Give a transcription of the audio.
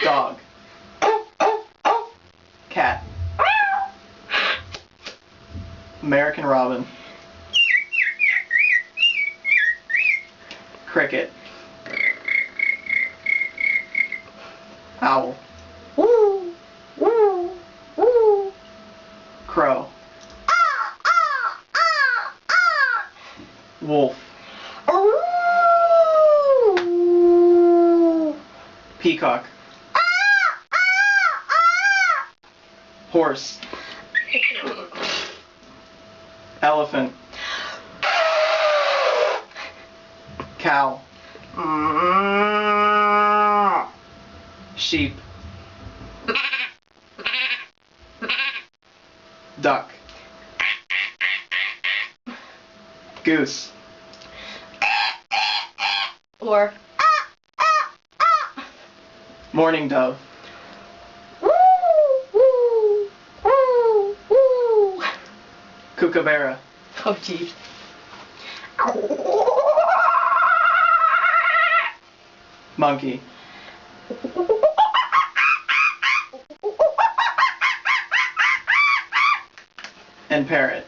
Dog. Cat. American robin. Cricket. Owl. Woo, woo, woo. Crow. Wolf. Peacock. Horse. Elephant. Cow. Sheep. Duck. Goose. Or Mourning dove. woo, woo, woo, woo. Kookaburra. Oh, jeez. Monkey. And parrot.